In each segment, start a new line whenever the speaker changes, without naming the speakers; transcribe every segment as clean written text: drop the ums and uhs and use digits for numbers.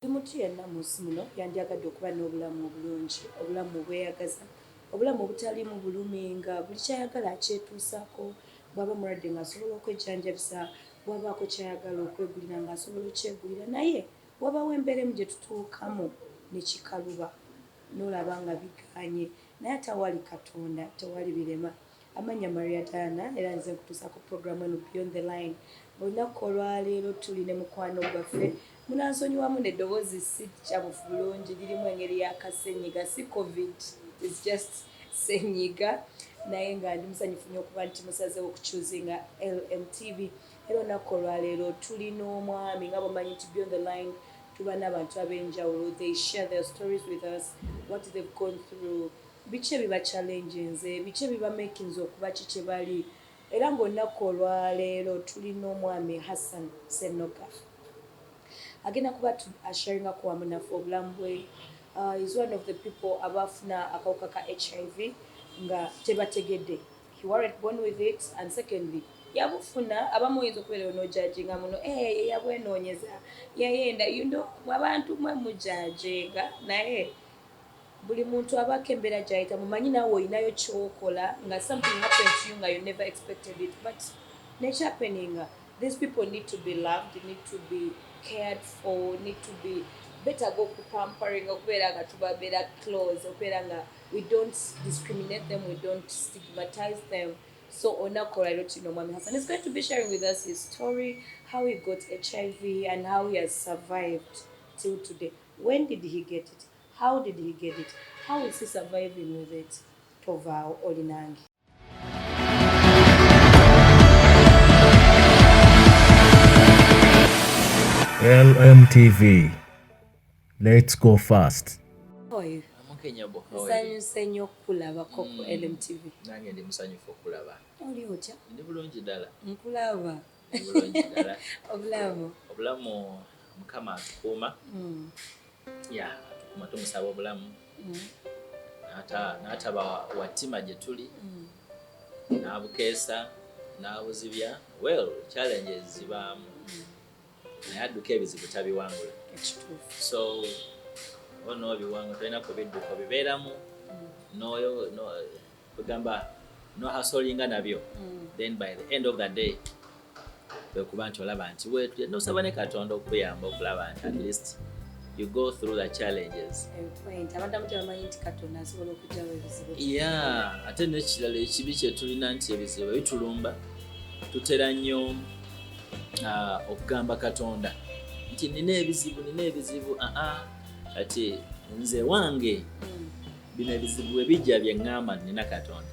Omuntu yenna mu nsi muno yandyagadde okuba n'obulamu obulungi, obulamu obweyagaza, obulamu obutaliimu bulumi nga buli kyayagala akyetuusaako, bw'aba mulwadde ng'asobola okwejjanjabisa, bw'abaako kyayagala okwegulira ng'asobola okyegulira. Naye wabaawo embeera emu gye tutuukamu ne kikaluba n'olaba nga bigaanye, naye atawali Katonda tewali birema. Amannya Maria Diana era nze nkutuusaako puroguramu eno Beyond the Line. Olunaku olwaleero tuli ne mukwano gwaffe munansonyiwamu n'eddoboozi si kyabufu bulungi lirimu engeri y'akasenyiga, si covid, is just senyiga, naye nga ndi musanyufu nnyo okuba nti musazeewo okukyuzinga LMTV. Era olunaku olwaleero tuli n'omwami nga bwemanyi nti Beyond the Line tuba n'abantu ab'enjawulo, they share their stories with us, what they've gone through, biki ebiba challenges, biki ebiba makings okuba ki kye bali. Era ng'olunaku olwaleero tuli n'omwami Hassan Ssenoga agenda kuba asharingako wamu naffe obulamu bwe. Is one of the people abafuna akawuka ka HIV nga tebategedde. He weren't born with it, and secondly yabufuna abamu oyinza okubeera n'ojajinga muno yabwenoonyeza yayenda abantu mwe mujajenga naye buli muntu abako embeera gy'ayita mumanyi naawe olinayo ky'okola nga something happened to you nga you never expected it, but nekyapeninga these people need to be loved, need to be cared for, need to be better go pampering okubeera nga tubabeera close, okubeera nga we don't discriminate them, we don't stigmatize them. So olunaku olwaleero tulina omwami Hassan is going to be sharing with us his story, how he got HIV and how he has survived till today. When did he get it? How did he get it? How is he surviving with it? Tova olinange.
LMTV. Let's go fast.
Oyo. Nsanyuse nnyo okulabako ku LMTV.
Nange ndi musanyufu okulaba.
Oli otya?
Ndi bulungi ddala.
Nkulaba.
Bulungi ddala.
Obulamu.
Obulamu Mukama atukuuma. Ya, atukuuma tumusaba obulamu. N'ataba wattima gye tuli. N'abukeesa, n'abuzibya. Well, challenges zibaamu. Naye adduka ebizibu tabiwangula. So ono biwangu tulina kubidduka bibeeramu noyo kugamba no hasolinga nabyo. Then by the end of the day bekuba nti olaba nti wetu nosaba ne Katonda okuyamba okulaba nti at least you go through the challenges. Yeah, ate n'ekirala ekibi kye tulina nti ebizibu bitulumba tutera nnyo okugamba Katonda nti nina ebizibu ati nze wange bino ebizibu ebijja bye ngamba nina Katonda.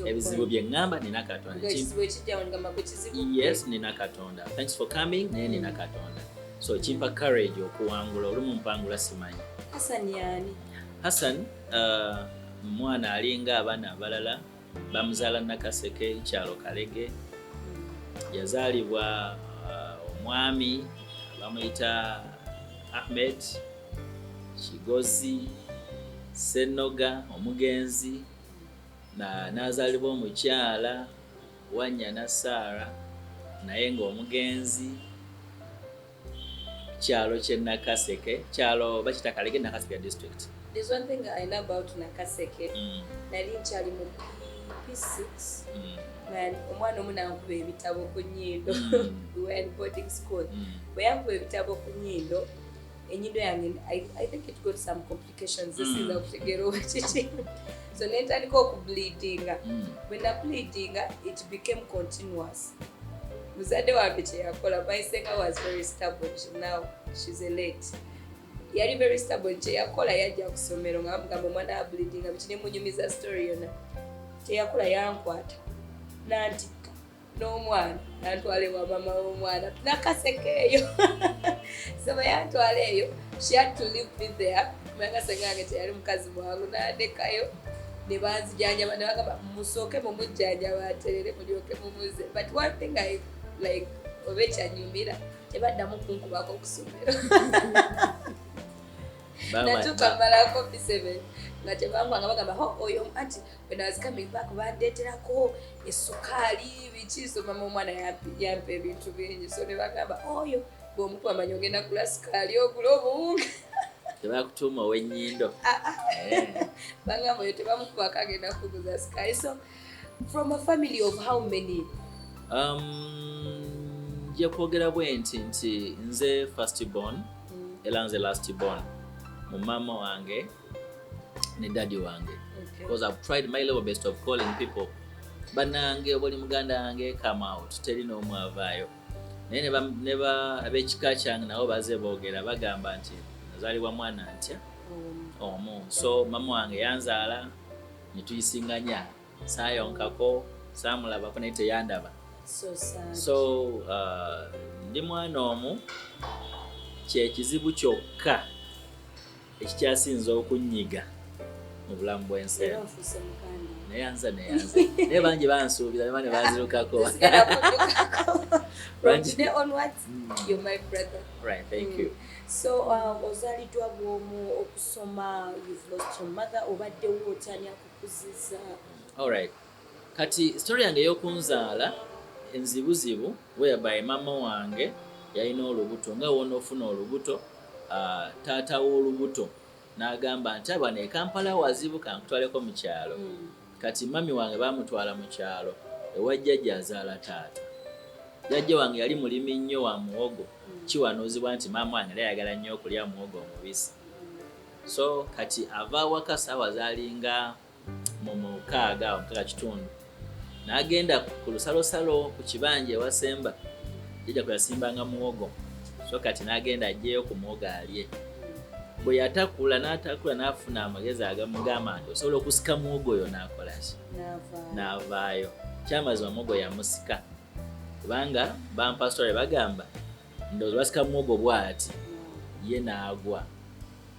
Ebizibu bye ngamba nina Katonda. Yes, nina Katonda. Thanks for coming. Nina Katonda. So kimpa courage okuwangula olumu mpangula simanyi.
Hassan yani?
Hassan mwana alinga abaana abalala bamuzaala Nakaseke kyalo Kalege. Yazaalibwa omwami bamuyita Ahmed Kigozi Ssenoga omugenzi n'azaalibwa omukyala Wanyana Sara naye ng'omugenzi kyalo kye Nakaseke kyalo bakita Kalege Nakaseke district.
There's one thing I know about Nakaseke. Nali nkyali mu P6. Man, omwana omu n'ankuba ebitabo ku nnyindo. We were in boarding school. Bwe yankuba ebitabo ku nnyindo, ennyindo yange, I think it got some complications. Zisinza okutegeera oba kiki. So nentandika okubleedinga. When I bleedinga, it became continuous. Muzadde wange kye yakola, my sister was very stubborn. Now she's a late. Yali very stubborn. Kye yakola yajja ku ssomero nga bamugamba omwana ableedinga biki ne munyumiza story yonna. Kye yakola yankwata. Nantika n'omwana nantwala ewa mama w'omwana Nakaseke eyo. So yantwala eyo, she had to leave me there. Nakaseke yange teyali mukazi mwangu n'andekayo ne banzijanjaba ne bagamba musooke mumujjanjaba aterere mulyoke mumuze. But one thing I like oba ekyanyumira tebaddamu kunkubako ku ssomero. Natuka malako P7 nga tebangwanga bagamba oyo anti when I was coming back bandeeterako essukaali biki so mama omwana yampa ebintu bingi so ne bagamba oyo bw'omukuba amanyi ogenda kula sikaali ogula obuwunga
tebakutuuma ow'ennyindo
bangamba oyo tebamukubako agenda kuguza sikaali. So from a family of how many?
Nja kwogera bwe nti nze first born era nze last born mu mama wange ne daddy wange. Because I've tried my level best of calling people banange obuli muganda wange come out teri n'omu avaayo naye ne ab'ekika kyange nabo baze boogera bagamba nti nazaalibwa mwana ntya omu. So mama wange yanzaala ne tuyisinganya saayonkako saamulabako naye teyandaba. So ndi mwana omu kyekizibu kyokka ekikyasinza okunyiga mu bulamu bw'ensi neyanza naye bangi bansuubira ne bane banzirukako.
You're my brother.
Right, thank you.
So ozaaliddwa bw'omu okusoma, you've lost your mother, obaddewo otanya kukuziza? Alright,
kati story yange y'okunzaala enzibuzibu whereby mama wange yalina olubuto nga wonoofuna olubuto taata w'olubuto n'agamba nti abana e Kampala wazibu kankutwaleko mu kyalo. Kati mami wange baamutwala mu kyalo ewa jjajja azaala taata. Jjajja wange yali mulimi nnyo wa muwogo kiwanuuzibwa nti maama wange yali ayagala nnyo okulya muwogo omubisi. So kati ava awaka ssaawa zaalinga mu mukaaga kitundu n'agenda ku lusalosalo ku kibanja ewa Semba jjajja kwe yasimbanga muwogo. So kati n'agenda ajjeyo ku muwogo alye. Bwe yatakula n'afuna amagezi agamugamba nti osobola okusika muwogo oyo n'akola ki? N'avaayo. Kyamazima muwogo yamusika kubanga bampasitole bagamba ndowooza basika muwogo bw'ati ye n'agwa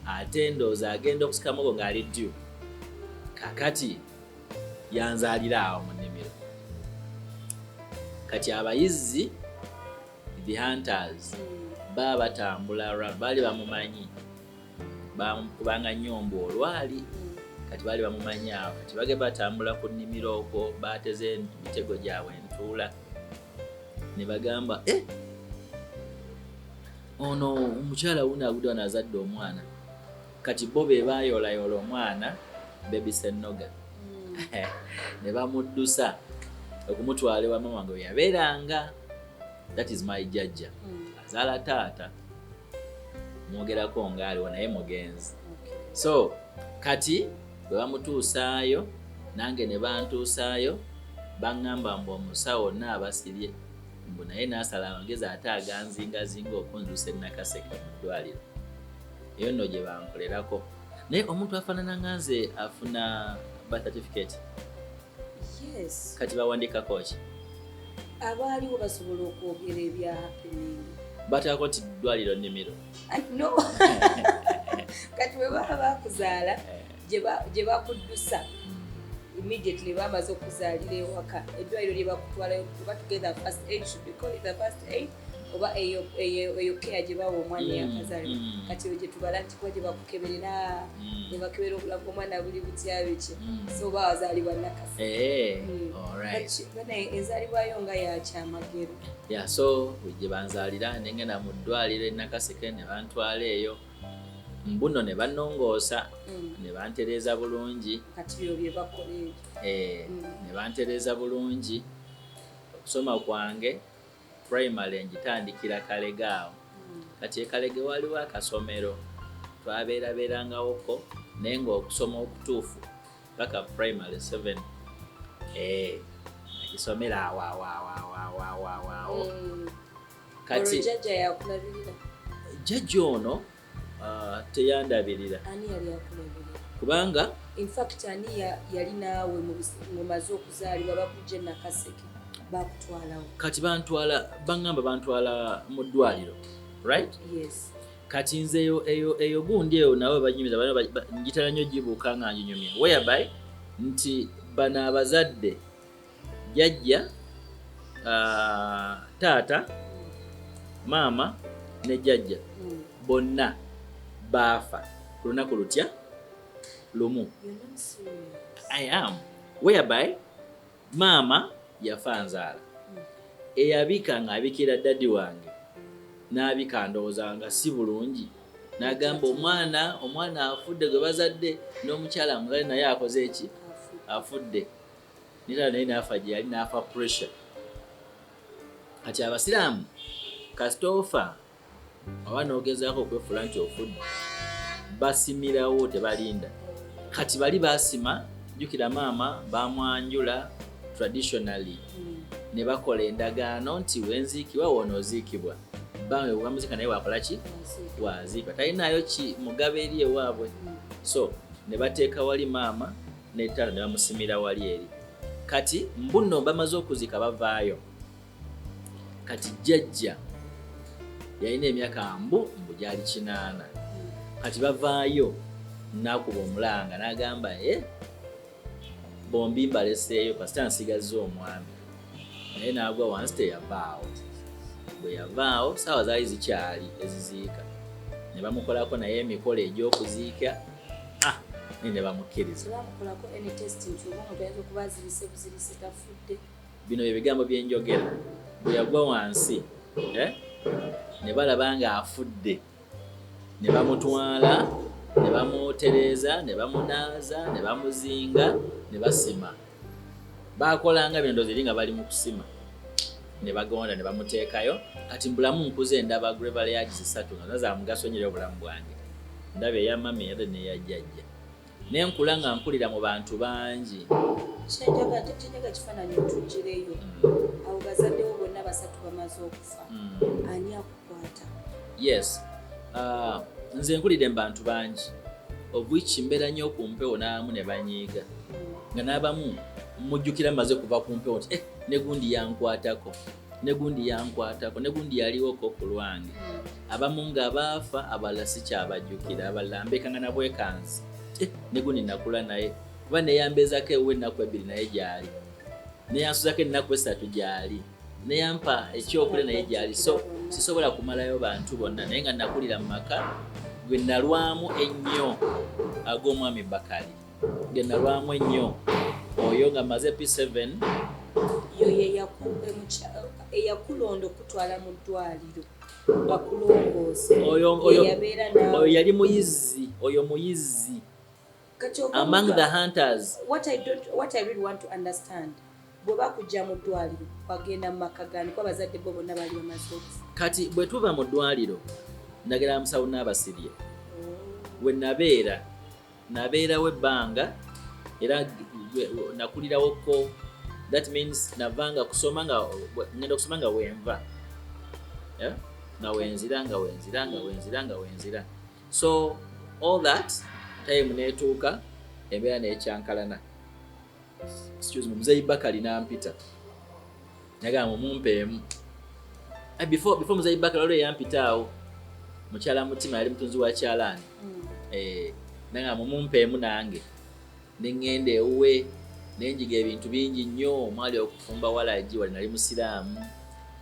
ate ndowooza agenda okusika muwogo ng'ali ddu. Kakati yanzaalira awo mu nnimiro. Kati abayizzi the hunters baba batambula baali bamumanyi bamukubanga nnyombo olwali kati baali bamumanyi awo kati bagenda batambula ku nnimiro okwo baateze emitego gyabwe entuula ne bagamba ono omukyala wuno agudde wano azadde omwana. Kati bo be baayoolayoola omwana baby Ssenoga ne bamuddusa okumutwala ewa mama wange we yabeeranga. That is my jjajja azaala taata mwogerako ng'aliwo naye mugenzi. So kati bwe bamutuusaayo nange ne bantuusaayo baŋŋamba mbu omusawo naabasirye mbu naye n'asala amagezi ate aganzingazinga okunzuusa e Nakaseke mu ddwaliro. Eyo nno gye bankolerako. Naye omuntu afaanana nga nze afuna birth certificate.
Yes.
Kati bawandiikako ki?
Abaaliwo basobola okwogera ebya happening.
Bataako nti ddwaliro nnimiro.
No. Kati bwe baba bakuzaala gye bakuddusa immediately bamaze okuzaalira ewaka eddwaliro lye bakutwalayo kuba together first aid should be called the first aid oba eyo care gye bawa omwana yakazaalibwa. Kati eyo gye tubala nti kuba gye bakukeberera ne bakebera obulamu bw'omwana buli butya biki so oba wazaalibwa Nakase. Bana enzaalibwayo nga yakyamagero.
So gye banzaalira ne ngenda mu ddwaliro e Nakaseke ne bantwala eyo mbuno ne bannongoosa ne bantereeza bulungi.
Kati byo bye bakola
ne bantereeza bulungi. Okusoma kwange primary njitandikira Kalega awo. Kati Kalege waliwo akasomero twabeerabeerangawoko naye ng'okusoma okutuufu paka primary 7 nakisomera awo. Kati
jjajja yakulabirira?
Jjajja ono teyandabirira.
Ani yali akulabirira?
Kubanga
in fact ani yali naawe mu maze okuzaalibwa bakujja e Nakaseke bakutwalawo?
Kati baŋŋamba bantwala mu ddwaliro, right?
Yes.
Kati nze eyo gundi eyo nawe banyumiza njitala nnyo gibuuka nga njinyumya whereby nti bano abazadde jjajja taata maama ne jjajja bonna baafa ku lunaku lutya lumu. I am whereby maama yafa nzaala eyabika ng'abikira daddy wange n'abikandooza nga si bulungi n'agamba omwana afudde gwe bazadde n'omukyala amuzale naye akoze eki afudde nitala naye n'afa gye yali n'afa pressure. Kati abasiraamu kasitoofa oba n'ogezaako okwefuula nti ofudde basimirawo tebalinda. Kati bali basima jjukira maama bamwanjula traditionally ne bakola endagaano nti wenziikibwa wonooziikibwa bawe wamuzika naye wakola ki waziikibwa talinaayo ki mugabo eri ewaabwe. So ne bateeka wali maama n'ettala ne bamusimira wali eri. Kati mbuno bamaze okuzika bavaayo. Kati jjajja yalina emyaka mbu gyali 8. Kati bavaayo n'akuba omulanga n'agamba bombi mbaleseeyo kasita nsigazza omwami naye n'agwa wansi teyavaawo. Bwe yavaawo saawa zaali zikyali eziziika ne bamukolako naye emikolo egy'okuziika naye ne bamukkiriza. Bino bye bigambo bye njogera. Bwe yagwa wansi ne balaba ng'afudde ne bamutwala ne bamutereeza ne bamunaaza ne bamuzinga ne basima. Baakolanga bino ndowooza eri nga bali mu kusima ne bagonda ne bamuteekayo. Kati mbulamu nkuze ndaba gravel yards 3 nga za mugaso nnyo obulamu bwange. Ndaba eya mami ate n'eya jjajja. Ne nkula nga nkulira mu bantu bangi.
Kyenjaga kifaananyi otugireyo abo bazaddewo bonna basatu bamaze okufa ani akukwata? Yes,
nze nkulidde mu bantu bangi of which mbeera nnyo ku mpewo n'abamu ne banyiiga nga n'abamu mujjukira maze kuva ku mpewo nti ne gundi yankwatako ne gundi yaliwoko ku lwange. Abamu nga baafa abalala sikyabajjukira abalala mbeekanga na bwekanzi ne gundi nakula naye kuba neyambeezako ewe ennaku 2 naye gyali neyansuzako ennaku 3 gyali neyampa ekyokulya naye gyali. So sisobola kumalayo bantu bonna naye nga nakulira mu maka gwe nalwamu ennyo ag'omwami Bakali gwe nalwamu ennyo oyo nga maze P7
eyakulonda okutwala mu ddwaliro bakulongoose
oyo yali muyizi among the hunters.
What I really want to understand, bwe bakujja mu ddwaliro bagenda mu maka gani kuba bazadde bo bonna bali bamaze okufa?
Kati bwe tuva mu ddwaliro ndagala musawo n'abasirye we nabeerawo ebbanga era nakulirawoko. That means navanga kusoma nga ngenda okusoma nga wenva nga wenzira. So all that time neetuuka embeera n'ekyankalana. Excuse me, Muzeeyi Bakali n'ampita nagamba mumpeemu. Before Muzeeyi Bakali olwo yampitaawo mukyala mutima yali mutunzi wa kyalaani nagamba mumpeemu nange neŋŋenda ewuwe nenjiga ebintu bingi nnyo omwali okufumba walagi wali nali musiraamu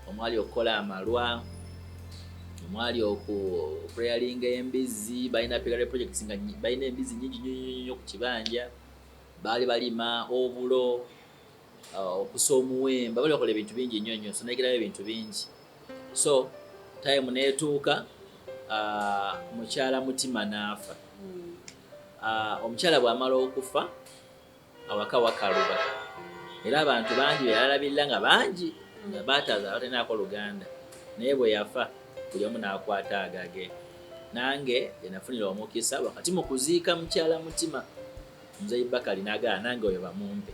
omwali okukola amalwa omwali okuprayalinga embizi balina pegale projects nga balina embizi nyingi nnyo ku kibanja baali balima obulo okusa omuwemba bali bakola ebintu bingi nnyo so nayigirayo ebintu bingi. So time neetuuka mukyala mutima n'afa. Omukyala bw'amala okufa awaka wakaluba era abantu bangi beyalalabirira nga bangi nga baataaza abatalinaako Luganda naye bwe yafa buli omu n'akwata agage. Nange yenafunira omukisa wakati mu kuziika mukyala mutima Muzeeyi Bakali n'agala nange oyo bamumpe.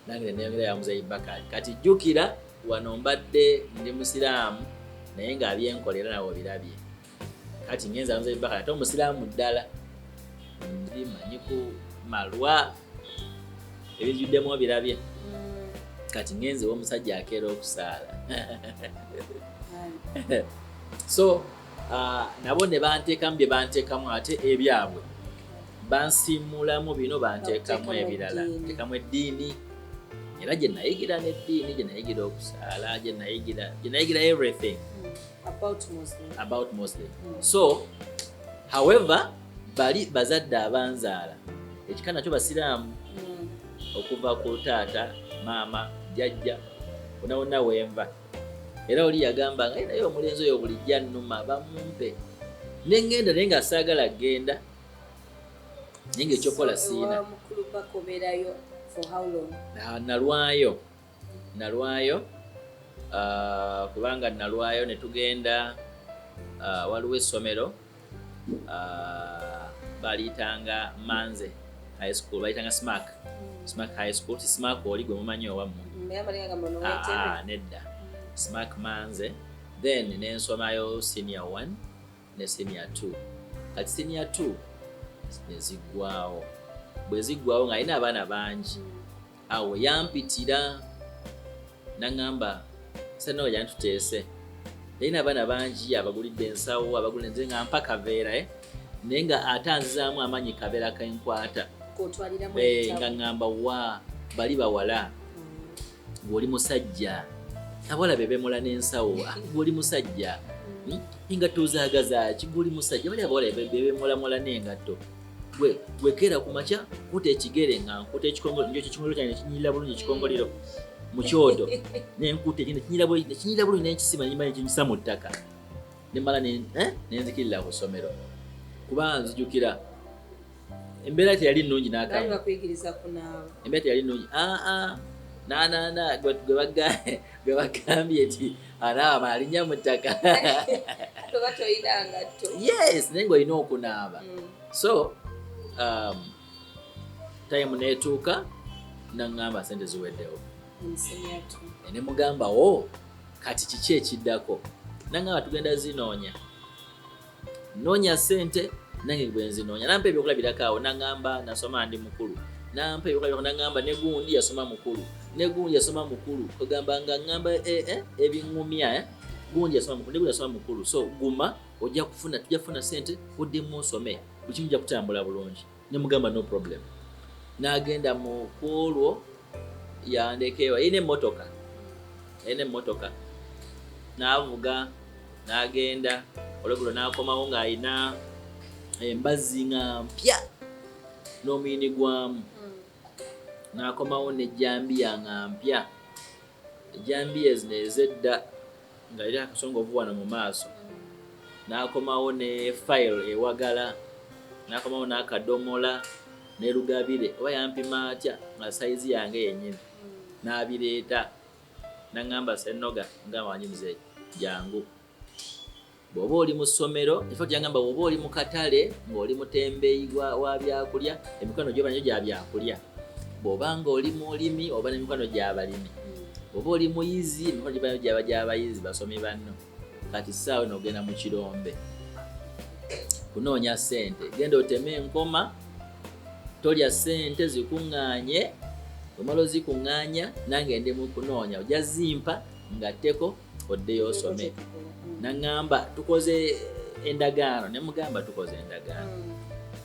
Nange neyongera ya Muzeeyi Bakali kati jjukira wano mbadde ndi musiraamu naye ng'abyenkolera nawe obirabye. Kati ngenza Muzeeyi Bakali ate omusiraamu ddala ndi manyiku malwa ebijjuddemu obirabye. Kati ngenzewo omusajja akeera okusaala. So nabo ne banteekamu bye banteekamu ate ebyabwe bansiimulamu bino banteekamu ebirala nteekamu eddiini era gye nayigira n'eddiini gye nayigira okusaala gye nayigira everything about Muslim. So however bali bazadde abanzaala ekika nakyo basiraamu okuva ku taata maama jjajja wonna wenva era oli yagamba nga naye omulenzi oyo bulijja nnuma bamumpe nengenda naye nga saagala genda naye ngaekyokola siina. Nalwayo kubanga nalwayo ne tugenda waliwo essomero baliyitanga Manze High School, baliyitanga Smack High School. Si Smack oli gwe mumanyi owammwe? Nedda. Smack Manze. Then nensomayo senior 1 ne senior 2. Kati senior 2 neziggwawo. Bwe ziggwawo nga alina abaana bangi. Awo yampitira nangamba Ssenoga jani tuteese. Yalina abaana bangi abagulidde ensawo abagulidde nga mpa kaveera naye nga atanzizaamu amanyi kaveera kenkwata. Nga ngamba wa bali bawala ng'oli musajja abawala bebemula n'ensawo ng'oli musajja engatto zaagazaaki ng'oli musajja bali abawala bebemulamula n'engatto gwekeera ku makya kuta ekigere nga nkuta ekikongolo njo ekikongolo kyange nekinyirira bulungi ekikongolero mu kyoto nenkuta nekinyirira bulungi nenkisima nimanya kinyisa mu ttaka nemala nenzikirira ku ssomero kuba nzijukira embeera teyali nnungi n'akamu. Embeera teyali nnungi gwe bagambye nti anaaba alinnya mu ttaka. Yes, naye ng'olina okunaaba. So time neetuuka naŋŋamba sente ziweddewo. Ne mugamba kati kiki ekiddako? Naŋŋamba tugenda zinoonya. Noonya sente nange bwe nzinoonya nampa ebyokulabirako awo naŋŋamba nasoma ndi mukulu nampa ebyokulabirako naŋŋamba ne gundi yasoma mukulu kugamba nga ŋŋamba ebiŋŋumya gundi yasoma mukulu so guma tujja kufuna sente oddemu osome buli kimu ojja kutambula bulungi. Ne mugamba no problem. N'agenda mu kwolwo yandekeewa yina emmotoka n'avuga n'agenda olwegulo n'akomawo ng'ayina embazzi nga mpya n'omuyini gwamu n'akomawo n'ejjambiya nga mpya. Ejjambiya zino ez'edda nga eri akasongovu wano mu maaso. N'akomawo ne fayiro ewagala n'akomawo n'akadomola ne lugabire oba yampima atya nga sayizi yange yennyini n'abireeta naŋŋamba Ssenoga nga wanyi muzeeyi jangu bw'oba oli mu ssomero effect yangamba bw'oba oli mu katale ng'oli mutembeeyi wa byakulya emikono gyo banyo gya byakulya. Bw'oba ng'oli mulimi oba n'emikono gy'abalimi. Bw'oba oli muyizi emikono gyo banyo gy'abayizi basomi banno. Kati ssaawa n'ogenda mu kirombe kunoonya ssente. Genda oteme enkoma tolya ssente zikuŋŋaanye. Omala ozikuŋŋaanya nange ndi mu kunoonya ojja zimpa ngatteko oddeyo osome. Naŋŋamba tukoze endagaano ne mugamba tukoze endagaano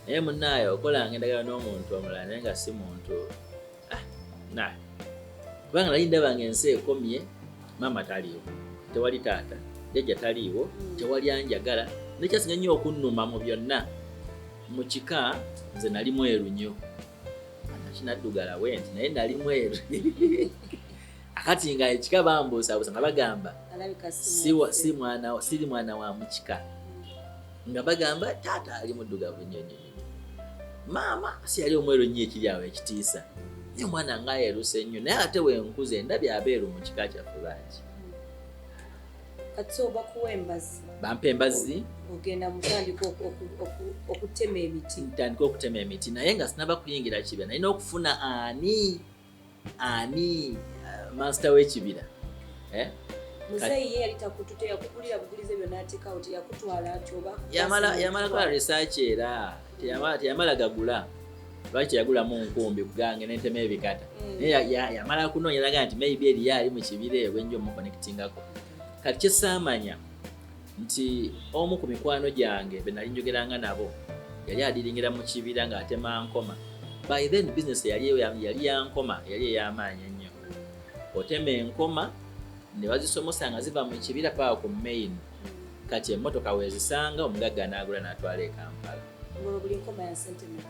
naye munnaaye okolanga endagaano n'omuntu omulala naye nga si muntu kubanga nali ndabanga ensi ekomye maama taliiwo tewali taata jjajja taliiwo tewali anjagala nekyasinga nnyo okunnuma mu byonna mu kika nze nali mweru nnyo kinaddugala wenti naye nali mweru akati nga ekika bambuusabuusa nga bagamba siri mwana wa mukika nga bagamba taata ali muddugavu nnyo maama si yali omweru nnyo ekiri awo ekitiisa naye omwana nga yeruse nnyo naye ate wenkuze ndabye abeeru mu kika kyaffe bangi.
Kati oba kuwa embazzi
bampa embazzi
ogenda mutandika okutema emiti.
Ntandika okutema emiti naye nga sinaba kuyingira kibira nalina okufuna ani master w'ekibira.
Muzeeyi ye yali takututa yakugulira bugulize byonna ateekawo teyakutwala ati oba
yamala kola research era teyamala gagula lwaki yagulamu nkumbi kugange n'entema ebikata naye yamala kunoonya naga nti maybe eriyo ali mu kibira eyo njo muconnectingako. Kati kyesaamanya nti omu ku mikwano gyange be nali njogeranga nabo yali adiringira mu kibira ng'atema nkoma. By then business yali yankoma yali ey'amaanyi ennyo. Otema enkoma ne bazisomosa nga ziva mu kibira paka ku main. Kati emmotoka weezisanga omugagga n'agula n'atwala e Kampala.
Buli nkoma ya sente mmeka?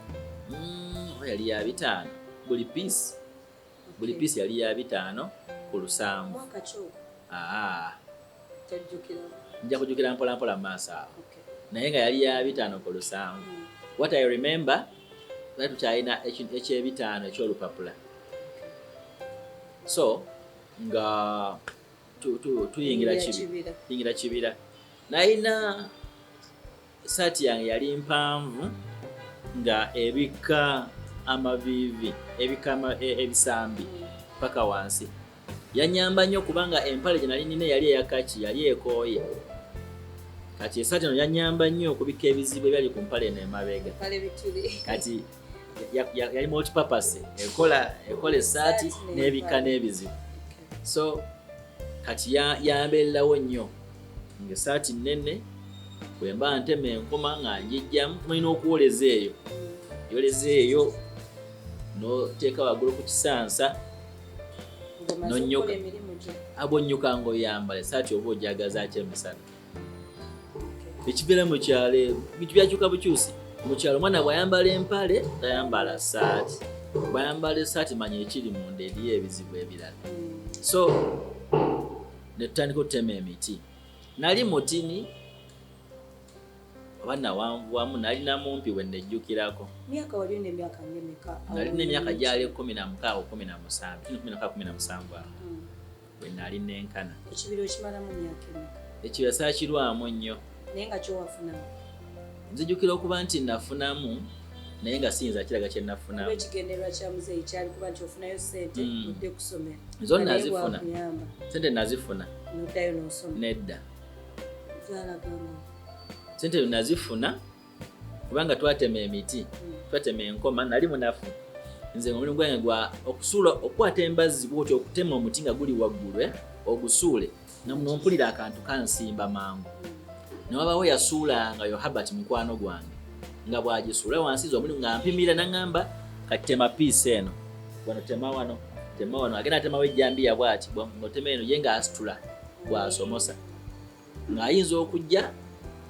Yali ya 5 buli piece yali ya 5 ku 7. nja kujjukira mpola mpola mu maaso awo naye nga yali ya 5 ku 7. What I remember twali tukyalina eky'ebitaano eky'olupapula, so nga tuyingira kibira. Nalina saati yange yali mpanvu nga ebika amavivi ebisambi paka wansi. Yanyamba nnyo kubanga empale gye nali nina yali eyakaki, yali ekooye. Kati esaati eno yanyamba nnyo okubika ebizibu ebyali ku mpale eno emabega. Kati yali multipurpose, ekola esaati n'ebika n'ebizibu. So kati yambeererawo nnyo ng'esaati nnene bwe mba ntema enkoma nga njijjamu tulina okuwoleza eyo. Yoleza eyo n'oteeka waggulu ku kisansa n'onnyoka. Abonnyuka ng'oyambala esaati oba ojagazaako emisana. Ekibeera mu kyalo bintu byakyuka bukyusi. Mu kyalo omwana bw'ayambala empale tayambala saati. Bw'ayambala esaati manya ekiri munda eriyo ebizibu ebirala. So ne tutandika okutema emiti. Nali mutini oba nawanvuwamu, nalina mumpi we nnejjukirako.
Myaka wali olina emyaka mmeka?
Nalina emyaka gyali 16 17 awo we nali nenkana.
Ekibira okimalamu myaka emeka?
Ekibira saakirwamu nnyo.
Naye nga kyowafunamu?
Nzijukira okuba nti nafunamu naye nga siyinza kiraga kye nafunamu.
Oba ekigendererwa kya muzeeyi kyali kuba nti ofunayo ssente odde kusomera?
Zonna nazifuna. Ssente nazifuna.
Noddayo n'osoma?
Nedda.
Zaalagamba?
Ssente nazifuna kubanga twatema emiti, twatema enkoma, nali munafu. Nze omulimu gwange gwa okusuula, okwata embazzi bw'otyo, okutema omuti nga guli waggulu ogusuule, nompulira akantu kansimba mangu. Newabawo yasuulanga yo Habert mukwano gwange nga bw'agisuula wansi omulimu nga mpimira n'angamba kati tema piisi eno, wano tema wano, tema wano. Agenda atemawo ejjambiya bw'ati, ng'otema eno ye ng'asitula bw'asomosa. Ng'ayinza okujja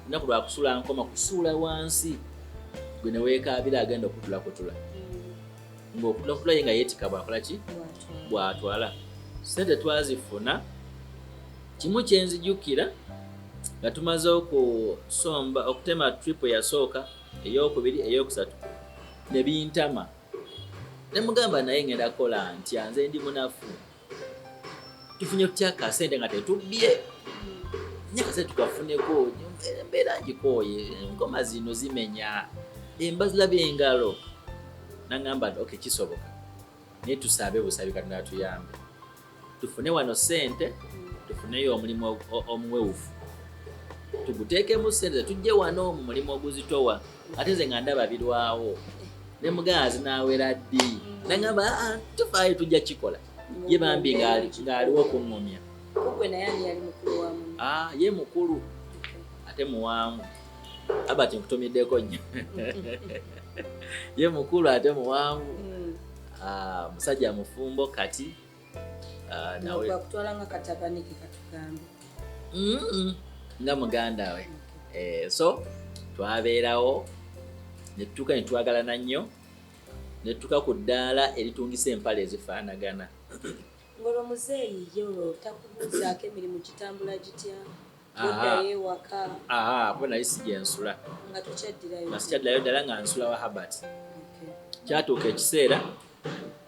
naku lwa kusuula nkoma, kusuula wansi gwe ne weekaabira agenda okutula. Ng'okutula ye nga yeetika bw'akola ki? Bw'atwala. Ssente twazifuna. Kimu kye nzijukira nga tumaze okutema tripo yasooka, ey'okubiri, ey'okusatu, ne bintama. Ne mugamba naye ngenda kola ntya, nze ndi munafu. Tufunye tutya akasente nga tetubbye. Nnyo akasente tukafuneko, embeera ngikooye, enkoma zino zimenya, emba zirabye engalo. N'angamba nti okay, kisoboka. Naye tusabe busabi Katonda atuyambe. Tufune wano ssente, tufuneyo omulimu omuwewufu. Tuguteekemu ssente tujje wano mu mulimu oguzitowa. Ate nze nga ndaba birwawo. Ne mugamba zinaawera ddi. N'angamba tufaayo tujja kikola. Ye bambi ng'aliwo okuŋŋumya.
Gwe naye ani yali mukulu wamu?
Ye mukulu ate muwanvu. Abati nkutumiddeko nnyo. Ye mukulu ate muwanvu. Musajja mufumbo kati.
Nawe kutwala nga katabaniki katugambe.
Nga muganda we. So twabeerawo ne tutuuka ne twagalana nnyo, ne tutuuka ku ddaala eritungisa empale ezifaanagana.
Ng'olwo muzeeyi yo takubuuzaako emirimu gitambula gitya? Tuddayo ewaka?
Kuba nali sijja ensula.
Nga tukyaddirayo?
Nga sikyaddirayo ddala nga nsula wa Habert. Kyatuuka ekiseera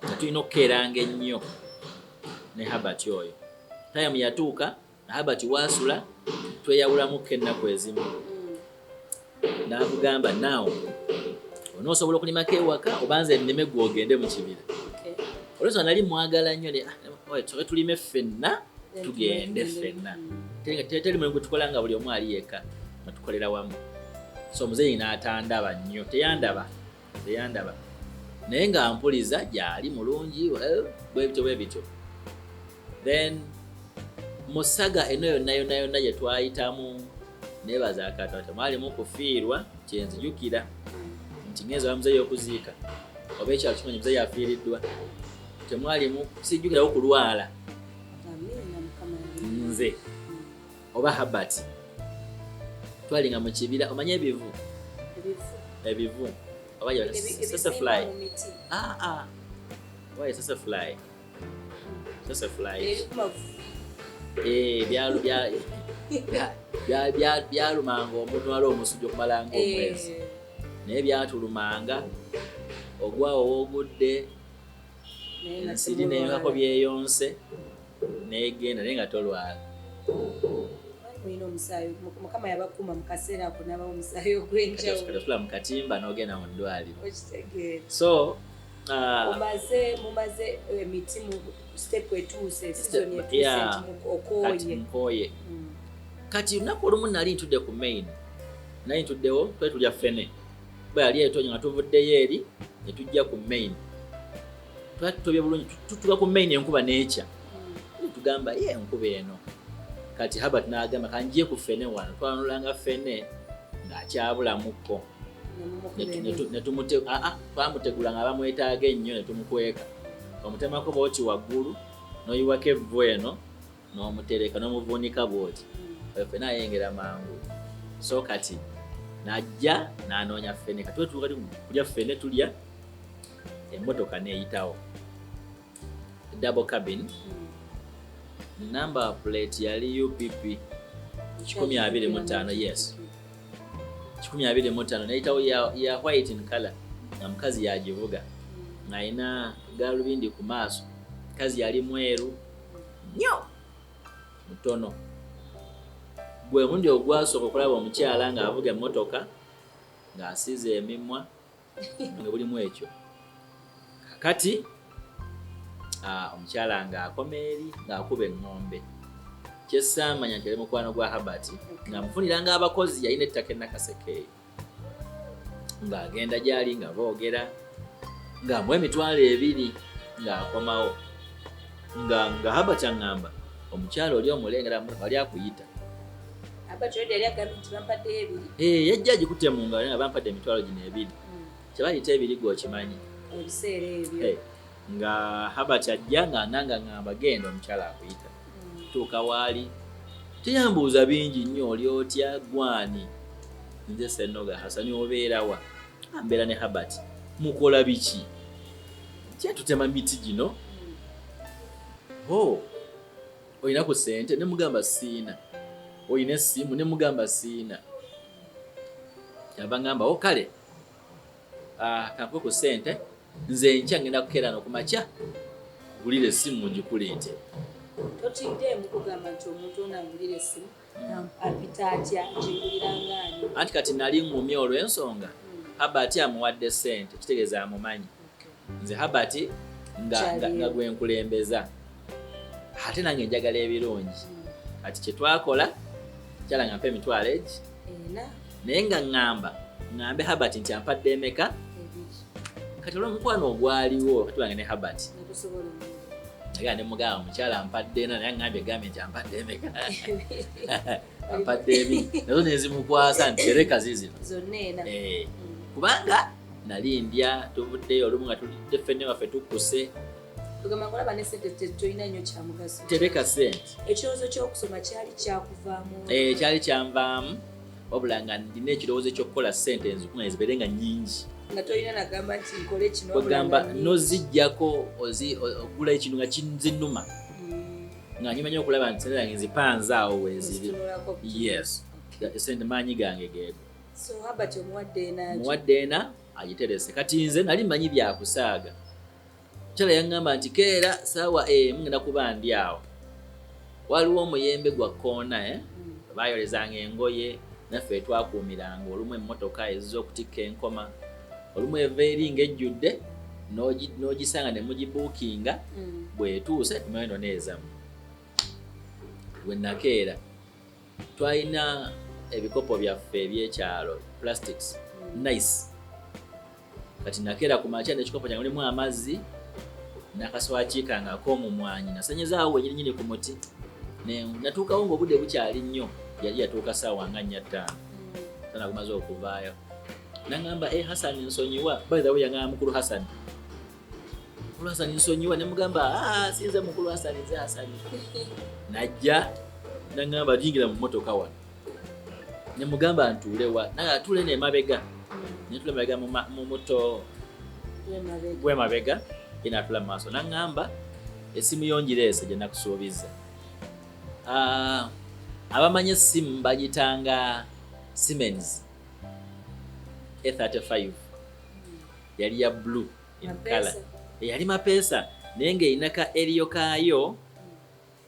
nga tulina okukeeranga ennyo ne Habert oyo. Tayimu yatuuka na Habert waasula, tweyawulamukko ennaku ezimu. N'akugamba naawe onoosobola okulimako ewaka oba nze nneme gwe ogende mu kibira. Olwensonga nali mwagala nnyo ne tulime ffenna tugende ffenna. Teri mulimu gwe tukola nga buli omu ali yekka nga tukolera wamu. So omuzeeyi n'atandaba nnyo, teyandaba. Naye nga mpuliza gyali mulungi bwe bityo. Then musaga eno yonna gye twayitamu neebaza Katonda, mwalimu kufiirwa kye nzijukira nti ngeze wa muzeeyi okuziika oba ekyalo kimanyi muzeeyi afiiriddwa. Temwalimu sijjukirawo kulwala nze oba Habert. Twalinga mu kibira, omanye ebivu oba sasafly. Oba sasafly. Byalo byalumanga omuntu wali omusujja okumala ng'omwezi naye byatulumanga ogwawo woogudde ensiri nenkako byeyonse negenda naye nga tolwala.
Mulina omusaayi mukama yabakuuma mu kaseera ako n'abawa omusaayi ogw'enjawulo.
Katula mu katimba n'ogenda mu ddwaliro.
Okitegeera.
So
mumaze emiti mu step etuuse season etuuse okooye. Kati lunaku olumu nali ntudde ku main naye ntuddewo twali tulya ffene bwe yali etonya nga tuvuddeyo eri ne tujja ku main twali tutobye bulungi tutuka ku main enkuba n'ekya tugamba ye enkuba eno kati Habert n'agamba kanjye ku ffene wano twanulanga ffene ng'akyabulamuko twamutegula nga bamwetaaga ennyo ne tumukweka omutemako bwoti waggulu n'oyiwako evvu eno n'omutereka n'omuvuunika bwoti ffene ayengera mangu. So kati najja n'anoonya ffene kati wetuuka kulya ffene tulya emmotoka n'eyitawo double cabin number plate yali UPP 125. Yes 125 n'eyitawo ya white in color nga mukazi yagivuga ng'ayina galubindi ku maaso mukazi yali mweru nnyo mutono. Gwe mundi ogwasooka okulaba omukyala ng'avuga emmotoka ng'asize emimwa nga bulimu ekyo kakati omukyala ng'akoma eri ng'akuba eŋŋombe kyessaamanya nti yali mukwano gwa Habert ng'amufuniranga abakozi yalina ettaka enakaseke ng'agenda gy'ali nga boogera ng'amuwa emitwalo 2 ng'akomawo nga Habert aŋŋamba omukyala oli omulengera wali akuyita yajja agikutte mu ngalo nga bampadde emitwalo gino 2 kyebayita 2 gwokimanyi ebiseera ebyo
nga Habert ajja ng'ananga ngamba genda omukyala akuyita tuuka waali teyambuuza bingi nnyo oli otya gwani nze Ssenoga Hassan obeerawa ambeera ne Habert mukola biki kyetutema miti gino olina ku ssente ne mugamba siina oyina essimu ne mugamba siina yaba ngamba kale kankuwe ku ssente nze nkya ngenda kukeerana okumakya gulira essimu ngikuleete.
Totiddemu kugamba nti omuntu onangulira essimu apita atya ngigulirangani
anti kati nali ngumye olw'ensonga Habert amuwadde ssente kitegeeza amumanyi nze Habert nga gwe nkulembeza ate nange njagala ebirungi kati kyetwakola kyala nga mpa emitwalo egi naye nga ŋŋambe Habert nti ampadde emeka kati olw'omukwano ogwaliwo kati wange ne Habert nagaa ne mugamba omukyala ampadde ena naye ŋŋambye egambye nti ampadde emeka ampadde ebi nazo nezimukwasa nti tereka zizino kubanga nali ndya tuvuddeyo olumu nga tulidde ffenne waffe tukkuse
tugamba nkolaba ne ssente tolina nnyo kyamugaso
tereka ssente
ekirowoozo ky'okusoma kyali kyakuvaamu
kyali kyanvaamu wabula nga ndina ekirowoozo ky'okukola ssente enzikuŋŋaanye zibeere nga nnyingi
nga tolina nagamba nti nkole kino
ogamba nozijjako ogula ekintu nga kinzinnuma nga nyimanya okulaba nti sente zange nzipanze awo weeziri yes ssente maanyi gange geego.
So Habert
omuwadde ena agiterese kati nze nali mmanyi byakusaaga kyala yaŋŋamba nti keera saawa mungenda kuba ndi awo waliwo omuyembe gwa koona bayolezanga engoye naffe twakuumiranga olumu emmotoka ez'okutikka enkoma olumu eva eri ng'ejjudde n'ogisanga ne mugibuukinga bw'etuuse tumendo neezamu bwe nakeera twalina ebikopo byaffe ebyekyalo plastics nice kati nakeera ku makya n'ekikopo kyange mulimu amazzi n'akaswakiika nga ak'omumwanyi nasanyizaawo wenyininyini ku muti natuukawo ng'obudde bukyali nnyo yali yatuuka ssaawa nga 4:05 tanakumaze okuvaayo naŋŋamba Hassan nsonyiwa by the way yaŋŋamba mukulu Hassan nsonyiwa ne mugamba sinze mukulu Hassan nze Hassan najja naŋŋamba yingira mu mmotoka wano ne mugamba ntuule wa naye atuule n'emabega netula mabega mu muto gw'emabega yenatula mu maaso naŋŋamba essimu yongireese gye nakusuubiza abamanyi essimu bagitanga Siemens A35 yali ya blue in color yali mapeesa naye ng'erina ka eriyo kaayo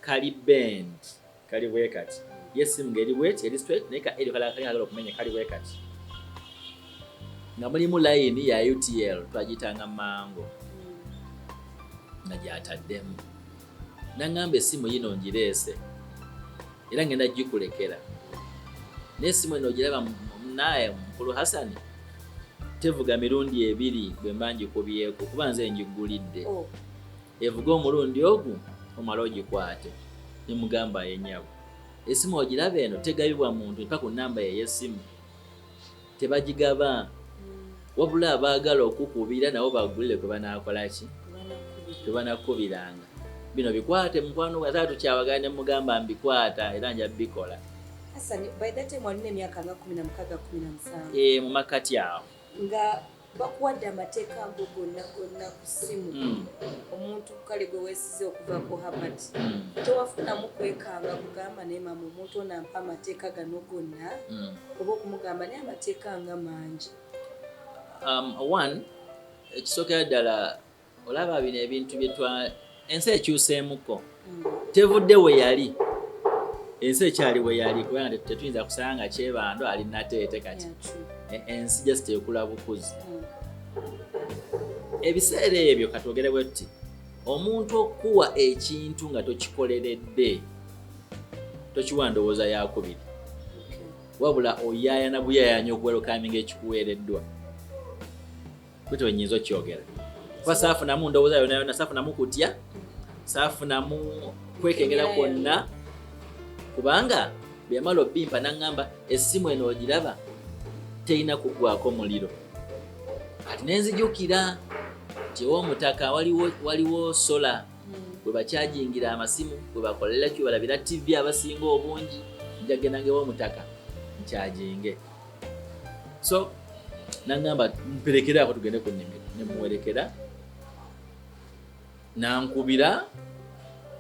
kali bend kali bwe kati y'essimu ng'eri bweti eri straight naye ka eriyo kali okumenya kali bwe kati nga mulimu line ya UTL twagitanga mango nga gyataddemu naŋŋamba essimu yino ngireese era ngenda gikulekera n'essimu eno ogiraba naye mukulu Hassan tevuga mirundi 2 bwe mba ngikubyeko kuba nze ngigulidde evuga omulundi ogwo omala ogikwate nemugamba yenyabo essimu ogiraba eno tegabibwa muntu mpa ku nnamba y'essimu tebagigaba wabula abaagala okukubira nabo bagulire kwe banaakolaki kwe banakubiranga bino bikwate mukwano gwa taatu kyawagala ne mugamba mbikwata era nja bikola
Hassan by that time walina emyaka nga 16 17
mu makati awo
nga bakuwadde amateeka ago gonna ku ssimu omuntu kale gwe weesize okuva ku Habat tewafunamu kwekanga kugamba naye mama omuntu onampa amateeka gano gonna oba okumugamba naye amateeka nga mangi
one ekisookera ddala olaba bino ebintu ensi ekyuseemuko tevudde we yali ensi ekyali we yali kubanga tetuyinza kusanga nga kyebando ali nateete kati ensi just ekula bukuzi ebiseera ebyo katwogere bwe tuti omuntu okuwa ekintu nga tokikoleredde tokiwa ndowooza yakubiri wabula oyaayana buyaayanya okuwerokaminga ekikuweereddwa bwetyo nyinza okyogera kuba saafunamu ndowooza yona yona saafunamu kutya saafunamu kwekengera kwonna kubanga byamala obimpa naŋŋamba essimu eno ogiraba terina kuggwako muliro kati nenzijukira nti ow'omutaka waliwo sola bwe bakyajingira amasimu bwe bakolera kyo balabira TV abasinga obungi njagendange ow'omutaka nkyajinge so naŋŋamba mperekera ako tugende ku nnimiro nemuwerekera nankubira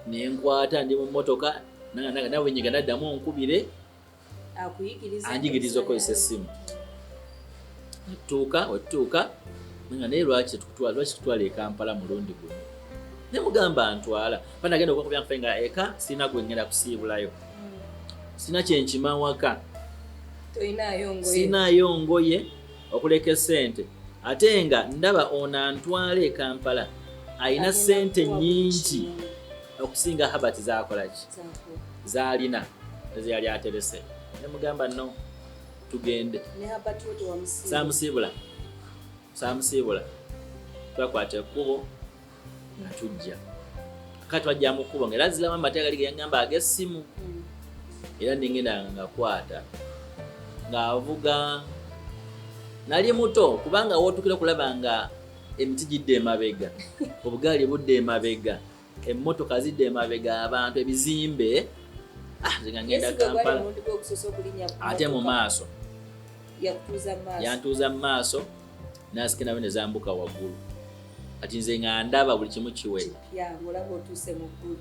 nenkwata ndi mu mmotoka nawe nyiga naddamu onkubire anjigiriza okozesa essimu wetutuuka nga naye lwaki tutwala e Kampala mulundi guno nemugamba ntwala panagenda okukubya nfe nga eka sirina gwe ngenda kusiibulayo sirina kyenkima waka sinaayo ngoye okuleka essente ate nga ndaba ono antwala e Kampala ayina ssente nnyingi okusinga Habat zakolaki zaalina ezeyali aterese nemugamba no tugende samusiibula twakwata ekkubo nga tujja kati twajja mu kkubo nga era ziramu amateeka gali geyaŋŋamba ag'essimu era ningenda ngakwata ng'avuga nali muto kubanga wootukira okulaba nga emiti gidde emabega obugaali budde emabega emmotoka zidde emabega abantu ebizimbe zinga ngenda Kampala ate mu maaso yantuuza mu maaso nasikina bwe ne zambuka waggulu kati nze nga ndaba buli kimu kiwe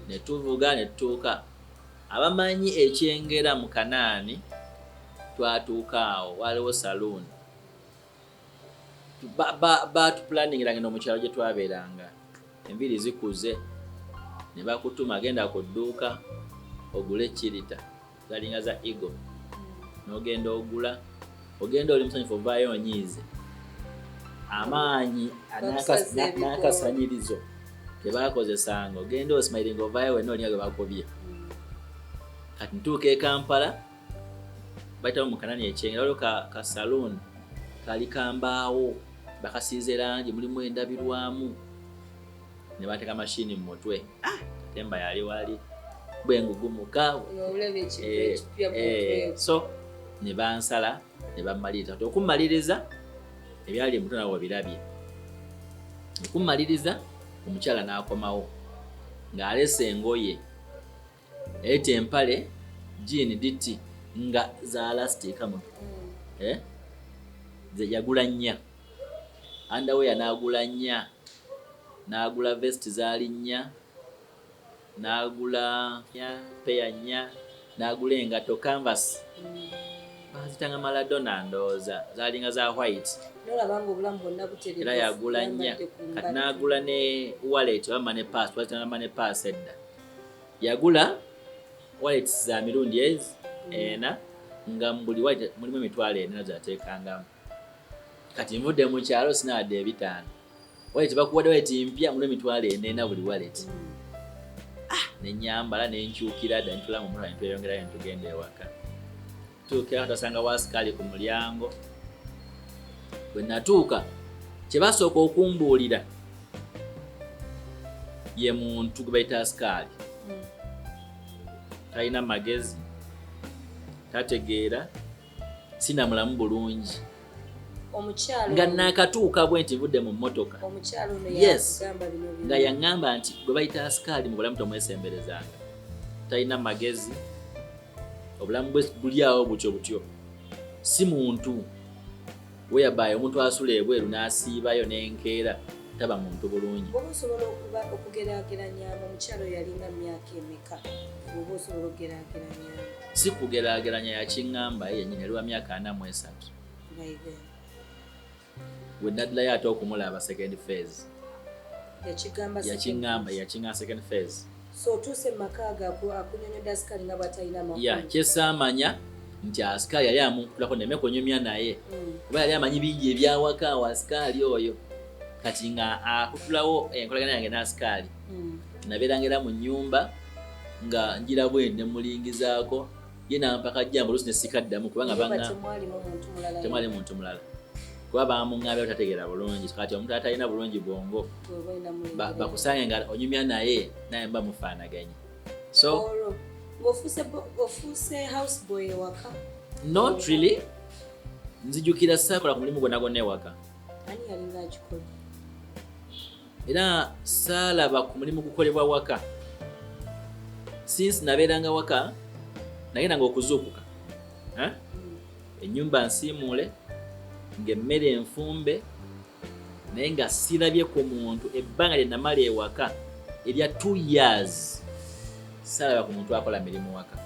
ne tuvuga ne tutuuka abamanyi ekyengera mu Kanaani twatuuka awo waliwo saloon batupulaningira ngenda mu kyalo gye twabeeranga enviiri zikuze ne bakutuma agenda ku dduuka ogule kirita zalinga za Eagle n'ogenda ogula ogenda oli musanyufu ovaayo onyiize amaanyi n'akasanyirizo ke baakozesanga ogenda osmiling ovaayo wenna olinga ge bakubye kati ntuuka e Kampala bayitawo mu Kanaani ekyengera waliwo ka saloon kali kambaawo bakasiize langi mulimu endabirwamu ne bateeka mashini mu mutwe temba yali wali bwengugumuka so ne bansala ne bammaliriza okumaliriza ebyali emuto nawe birabye okumaliriza omukyala n'akomawo ng'alese engoye eyita empale jean diti nga za lastika mu ze yagula nnya underwear n'agula nnya n'agula vest zaali nnya n'agula peya nnya n'agula engatto canvas bazitanga Maradona ndowooza zaalinga za white
nolabanga obulamu bwonna butereevu
era yagula nnya kati n'agula ne wallet oba money pass twazitanga money pass edda yagula wallet za mirundi ena nga buli wallet mulimu emitwalo ena zateekangamu kati nvudde mu kyalo sinawadde ebitaano wallet bakuwadde wallet mpya mulimu emitwalo ena buli wallet nenyambala nenkyukira dda ntula mu mutala netweyongerayo netugenda ewaka tuukira twasanga wasikaali ku mulyango bwe natuuka kye basooka okumbuulira ye muntu gwe bayita asikaali talina magezi tategeera sinamulamu bulungi
omukyalo
nga nakatuuka bwe nti nvudde mu mmotoka
omukyalo ono
yagamba bino nga yaŋŋamba nti gwe bayita asikaali mu bulamu tomwesemberezanga talina magezi obulamu bwe buli awo butyo si muntu weyabaye omuntu asula ebweru n'asiibayo n'enkeera taba muntu bulungi
oba osobola okugeraageranya omukyalo yalinga myaka emeka oba osobola okugeraageranya
si kugeraageranya yakiŋŋamba ye yennyini yaliwa myaka 43 we naddirayo ate okumulaba second phase yakiŋŋamba second phase
so otuuse mu maka ge akunyonyodde asikaali nga bw'atalina makulu
kyesaamanya nti asikaali yali amukulako neme kunyumya naye kuba yali amanyi bingi ebyawaka awo asikaali oyo kati nga akutulawo enkolagana yange n'asikaali nabeeranga era mu nnyumba nga ngira bwende mulingizaako ye nampaka jjambo oluusi nesikaddamu kubanga temwali muntu mulala kuba bamuŋŋambye otategeera bulungi kati omuntu atalina bulungi bwongo bakusange nga onyumya naye mba mufaanaganye so
ofuuse house boy ewaka
not really nzijukira saakola ku mulimu gwonna ewaka
ani yalinga akikola
era saalaba ku mulimu gukolebwa waka since nabeeranga waka nagendanga okuzuukuka ennyumba nsiimuule ng'emmere enfumbe naye nga sirabye ku muntu ebbanga lye namala ewaka erya 2 years saalaba ku muntu akola mirimu waka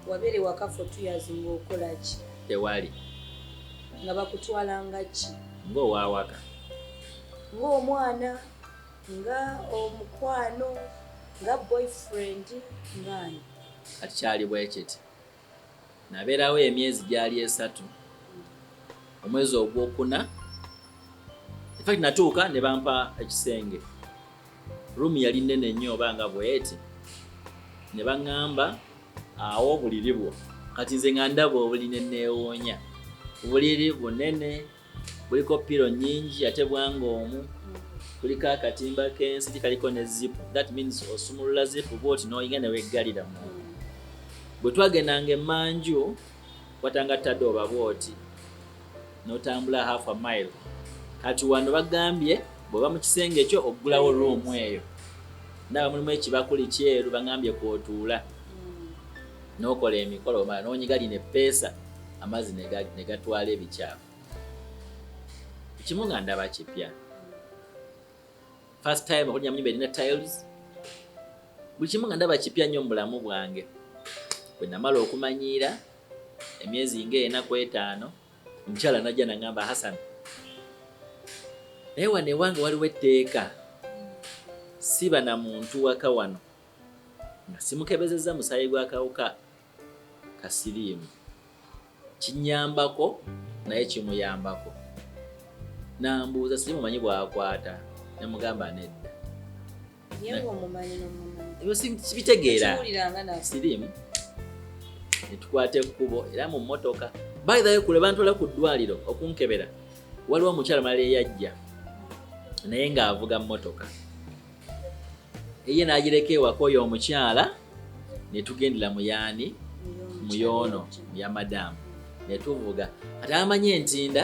wabeere waka for 2 years ng'okola ki
tewali
nga bakutwalanga ki
ng'owawaka
ng'omwana nga omukwano nga boyfriend ngani
kati kyali bwe kiti nabeerawo emyezi gyali 3 omwezi ogwokuna infact natuuka ne bampa ekisenge ruumi yali nnene nnyo obanga bweti ne baŋŋamba awo obuliri bwo kati nze nga ndaba obuliri neewoonya obuliri bunene buliko piro nnyingi ate bwanga omu kuliko akatimba k'ensi kaliko ne zipu that means osumulula zipu bwoti n'oyinga ne weggalira mu bwe twagendanga emmanju watanga ttadde oba bwoti n'otambula half a mile kati wano bagambye bw'oba mu kisenge ekyo oggulawo ruumu eyo ndaba mulimu ekibakuli kyeru bagambye kwotuula n'okola emikolo omala n'onyigalina eppeesa amazzi ne gatwala ebikyafu ekimu nga ndaba kipya first time okunya mu nyumba erina tiles buli kimu nga ndaba kipya nnyo mu bulamu bwange bwe namala okumanyiira emyezi nga 4 ku 5 omukyala najja nagamba Hassan naye wano ewange waliwo etteeka siba na muntu waka wano nga simukebezezza musaayi gw'akawuka kasiriimu kinyambako naye kimuyambako nambuuza sirimumanyi bwakwata nemugamba nedda sibitegeera siriimu netukwata ekkubo era mu mmotoka by the way kule bantwala ku ddwaliro okunkebera waliwo omukyala malala eyajja naye ng'avuga mmotoka eye n'agireka ewaka oyo omukyala netugendera muyaani muyoono ya madamu netuvuga ate amanyi entinda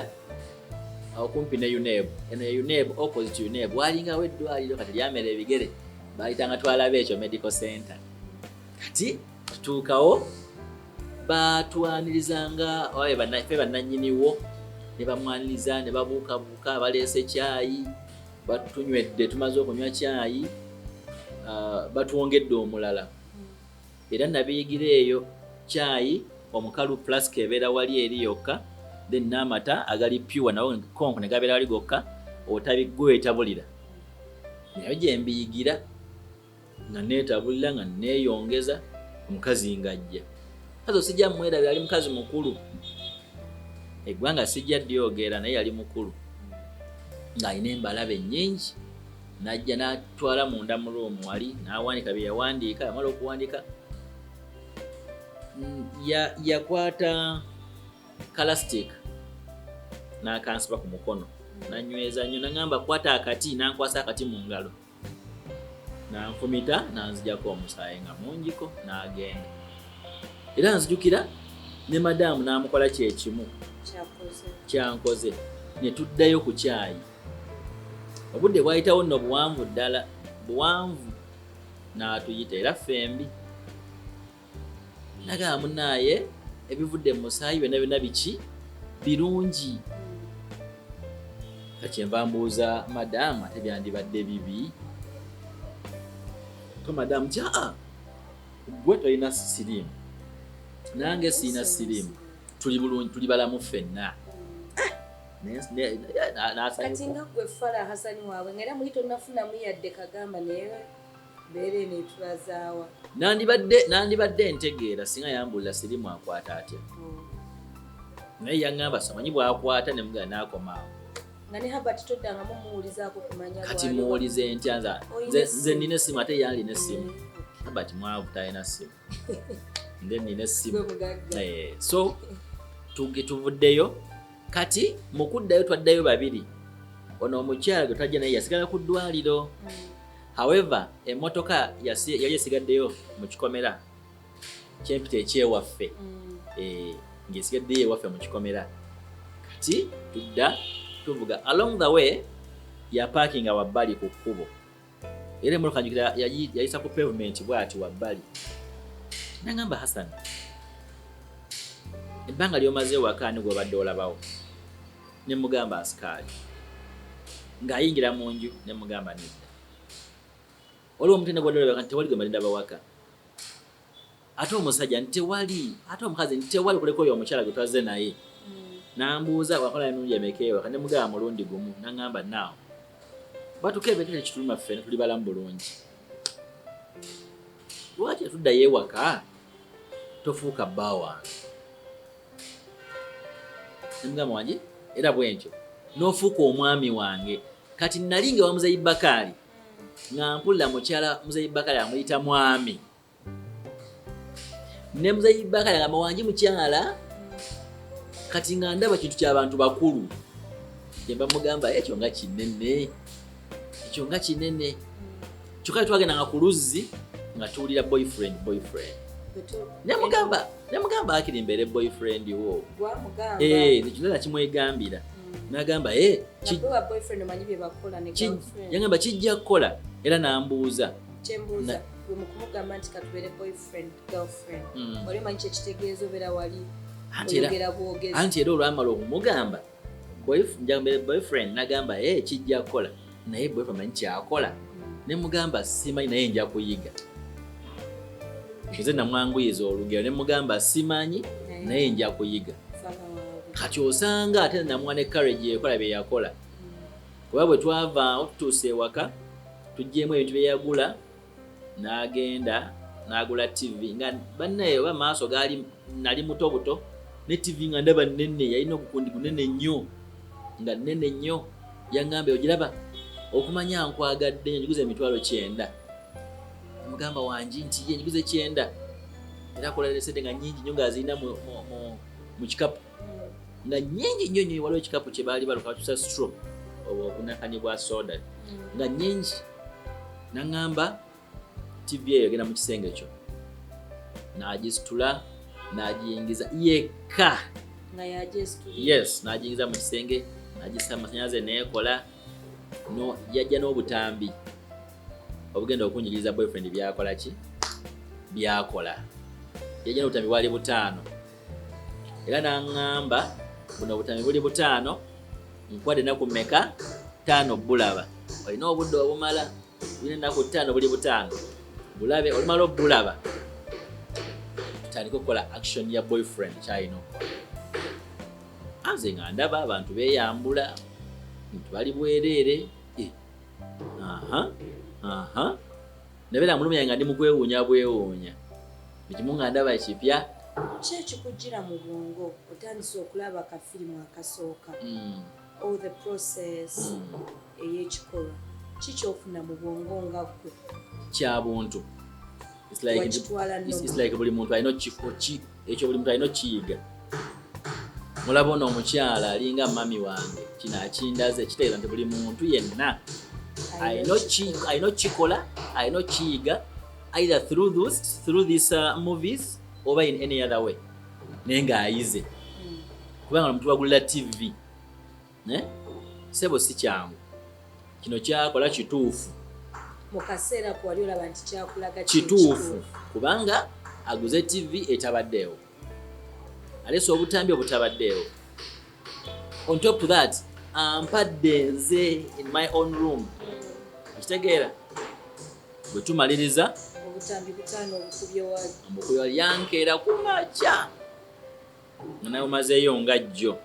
okumpi ne UNEB eno ya UNEB opposite UNEB walingawo eddwaliro kati lyamera ebigere bayitanga twalabe ekyo medical center kati tutuukawo batwanirizanga ffe bannannyiniwo ne bamwaniriza ne babuukabuuka baleese caayi batunywedde tumaze okunywa caayi batuwongedde omulala era nabiyigira eyo chai omukalu flask ebeera wali eri yokka, then n'amata agali pure nawo konko ne gabeera wali gokka, gw'etabulira. Nayo gye mbiyigira nga neetabulira nga neeyongeza omukazi ng'ajja. Kazo sijja mmwerabira ali mukazi mukulu. Eggwanga sijja ddyogeera naye yali mukulu. Ng'alina embalabe nnyingi. N'ajja n'atwala munda mu roomu wali n'awandiika bye yawandiika, yamala okuwandiika yakwata kalastic n'akansiba ku mukono nanyweza nnyo, n'aŋŋamba kwata akati, n'ankwasa akati mu ngalo, n'anfumita n'anzijjako omusaayi nga mungiko n'agenda. Era nzijukira ne madaamu n'amukola kyekimu kyankoze, ne tuddayo ku kyayi. Obudde bwayitawo nno buwanvu ddala, buwanvu n'atuyita era fembi. Nagamba munnaaye ebivudde mu musaayi byonna biki birungi. Kakyenva mbuuza madaamu ate byandibadde bibi? Ko madaamu kyaa gwe tolina siriimu nange siina siriimu, tuli bulungi, tuli balamu ffenna.
Kati nga gwe Fala Hassan waabwe ng'era muli tonnafunamu yadde kagamba naye beere neetulazaawa. Nandibadde ntegeera singa yambulira siriimu akwata atya. Naye yaŋŋamba samanyi bw'akwata ne mugala n'akomaawo. Nga ne Habert toddangamu muwulizaako kumanya
kati muwulize ntya nze nina essimu ate yalina essimu. Habert mwavu talina ssimu. Nde nina essimu. So tuvuddeyo kati mu kuddayo twaddayo babiri. Ono omukyala gwe twajja naye yasigala ku ddwaliro. However, emmotoka yali esigaddeyo mu kikomera ky'empita ekyewaffe. Ng'esigaddeyo ewaffe mu kikomera. Kati tudda tuvuga. Along the way yaparkinga wabbali ku kkubo. Era emmotoka njukira yayisa ku pavement bw'ati wabbali. N'aŋŋamba Hassan, ebbanga ly'omaze ewaka ni gw'obadde olabawo? Ne mugamba asikaali. Ng'ayingira mu nju ne mugamba nedda. Waliwo omutende gwadde olabeka nti tewali gwe mbalinda bawaka. Ate omusajja nti tewali, ate omukazi nti tewali kuleka oyo omukyala gwe twazze naye. N'ambuuza wakola emirundi emeka ewaka, ne mugamba mulundi gumu. N'aŋŋamba naawe batukeebe tuli ekituluma ffenna tuli balamu bulungi. Lwaki atuddayo ewaka tofuuka bba wange? Ne mugamba wange era bwentyo n'ofuuka omwami wange. Kati nali nga wa Muzeyi Bakali nga mpulira mukyala Muzeyi Bakali amuyita mwami. Ne Muzeyi Bakali agamba wange mukyala, kati nga ndaba kintu ky'abantu bakulu. Kyemba mugamba ekyo nga kinene, ekyo nga kinene. Kyokka twagenda nga ku luzzi nga tuwulira boyfriend. Ne mugamba akiri mbere boyfriend wo. Nekyo kimwegambira. N'agamba yagamba kijja kukola era n'ambuuza.
Kyembuuza gwe mu kumugamba nti katubeere boyfriend girlfriend. Wali omanyi kyekitegeeza obeera wali oyogera bwogezi. Anti
era olwamala okumugamba boyfriend n'agamba kijja kukola naye boyfriend manyi kyakola. Ne mugamba simanyi naye nja kuyiga. Nze namwanguyiza olugero ne mugamba simanyi naye nja kuyiga. Kati osanga ate namuwa ne courage yekola bye yakola. Kuba bwe twava tutuuse ewaka tuggyemu ebintu bye yagula n'agenda n'agula TV nga bannaye oba maaso nali muto buto ne TV nga ndaba nnene, yalina obukundi bunene nnyo nga nnene nnyo. Yaŋŋamba ogiraba okumanya nkwagadde njiguze emitwalo 9. Mugamba wangi nti ye njiguze 9 era akola sente nga nnyingi nnyo ng'azirina mu kikapu nga nnyingi nnyo. Waliwo ekikapu kye baali baluka batusa straw obunakanibwa soda nga nnyingi. N'aŋŋamba TV eyo egenda mu kisenge ekyo n'agisitula n'agiyingiza yekka. Yes, n'agiyingiza mu kisenge n'agissa amasannyalaze n'ekola. Yajja n'obutambi obugenda okunyigiriza boyfriend byakola ki byakola. Yajja n'obutambi bwali 5 era n'aŋŋamba buno obutambi buli 5 nkuwadde ennaku mmeka? 5 bulaba. Olina obudde obumala bulina ennaku 5 buli 5 bulabe. Olumala obulaba tandika okukola action ya boyfriend kyalina okukola. Anze nga ndaba abantu beeyambula bali bwereere. Nabeera mulumi yange ndi mu kwewuunya bwewuunya ekimu nga ndaba kipya.
Ki ekikujjira mu bwongo otandise okulaba akafirimu akasooka all the process ey'ekikolwa ki kyofuna mu bwongo nga ggwe
kya buntu? It's like buli muntu alina kifo ki ekyo buli muntu alina kiyiga. Mulaba ono omukyala alinga mami wange kino akindaze kitegeeza nti buli muntu yenna alina kikola alina kiyiga either through these movies oba in any other way naye ng'ayize kubanga omuntu wagulira TV sebo si kyangu kino kyakola kituufu
mu kaseera kwali olaba nti kyakulaga
kituufu kubanga aguze TV etabaddeewo aleese obutambi obutabaddeewo. On top to that ampadde nze in my own room ekitegeera bwe tumaliriza
obutambi butaano obukubye
wali yankeera kumakya nga nawe omazeeyo nga jjo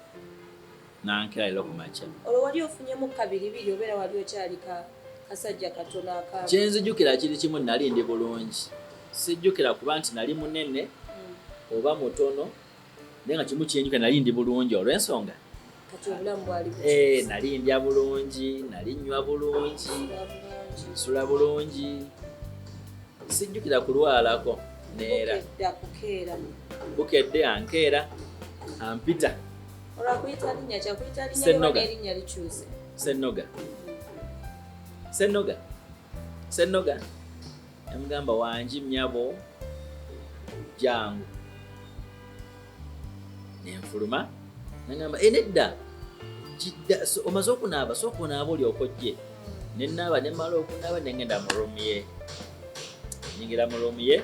nankeera leero kumakya.
olwo wali ofunyemu kabiribiri obeera wali okyali kasajja katono akaabo?
Kyenzijjukira kiri kimu nali ndi bulungi, sijjukira kuba nti nali munene oba mutono naye nga kimu kyenjuka nali ndi bulungi olw'ensonga
kati obulamu bwali
nali ndya bulungi, nali nnywa bulungi, nsula bulungi, sijjukira kulwalako. Neera bukedde ankeera ampita
olwakuyita linnya kyakuyita linnya erinnya likyuse
Ssenoga yamugamba wangi mnyabo jangu nenfuluma nagamba nedda omaze okunaaba sooka onaaba olyokojje. Nenaaba nemala okunaaba nengenda mu room ye nyingira mu room ye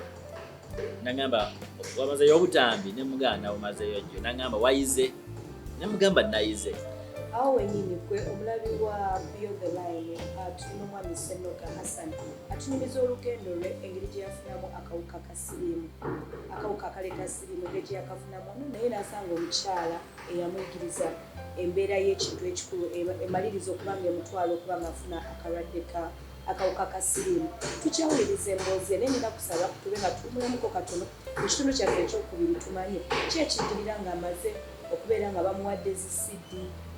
nagamba wamazeyo obutambi nemugana omazeyo jjo nagamba wayize nemugamba nayize.
Awo wenyini gwe omulabi wa Beyond the Line tulina omwami Ssenoga Hassan atunyumiza olugendo lwe engeri gye yafunamu akawuka kasiriimu akawuka akaleta siriimu engeri gye yakafunamu naye n'asanga omukyala eyamuyigiriza embeera y'ekintu ekikulu emaliriza okuba ng'emutwala okuba ng'afuna akalwadde akawuka kasiriimu. Tukyawuliriza emboozi naye nina kusaba tube nga tuwumulamuko katono mu kitundu kyaffe ekyokubiri tumanye ki ekiddirira ng'amaze okubeera nga bamuwadde CD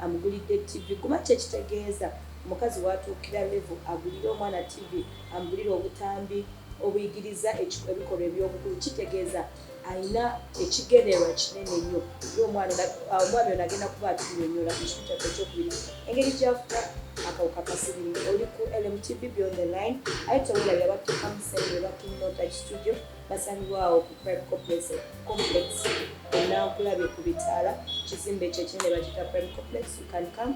amugulidde TV. Kuba kyekitegeeza omukazi watuukira level agulire omwana TV amugulire obutambi obuyigiriza ebikolwa ebyobukulu kitegeeza ayina ekigendererwa kinene nnyo omwami ono agenda kuba atunyonyola mu kitundu kyaffe ekyokubiri engeri gyafuna akawuka kasiriimu. Oli ku LMTV Beyond the Line aye tewulabira batuuka mu sente batunota studio basangibwawo ku Prime Complex enankulabye ku bitaala kizimbe ekyo kinene bakita Prime Complex. You can come.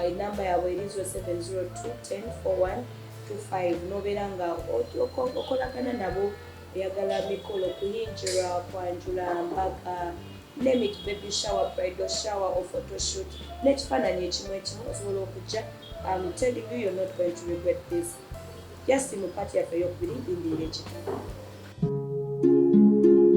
Enamba yaabwe eri 0702 104125 nobeera nga okolagana nabo oyagala mikolo kuyingira kwanjula mbaga nemit baby shower bridal shower or photo shoot n'ekifaananyi ekimu osobola okujja. I'm telling you, you're not going to regret this. Just in the party yaffe ey'okubiri ndindirira ekitabo.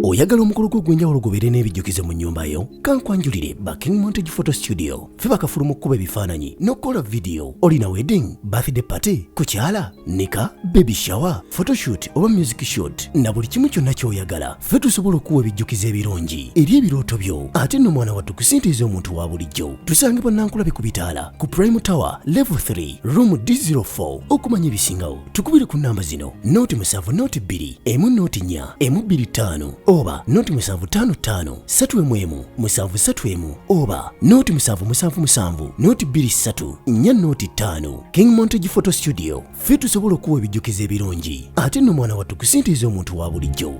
Oyagala omukolo gw'enjawulo gubeere n'ebijjukize mu nnyumba yo? Kankwanjulire ba King Montage Photo Studio. Ffe bakafulumu okukuba ebifaananyi n'okukola video. Olina wedding, birthday party, kukyala, nika, baby shower, photoshoot oba music shoot na buli kimu kyonna ky'oyagala. Ffe tusobola okuwa ebijjukize ebirungi eri ebirooto byo. Ate nno mwana wattu kusintiiza omuntu wa bulijjo. Tusangibwa Nankulabe ku bitaala ku Prime Tower Level 3 Room D04. Okumanya ebisingawo tukubire ku namba zino: 07 2 1 4 oba 0755 3 731 oba 0777 23 405. King Montage Photo Studio. Ffe tusobola okuwa ebijjukize ebirungi ate nno mwana wattu kusintiiza omuntu wa bulijjo.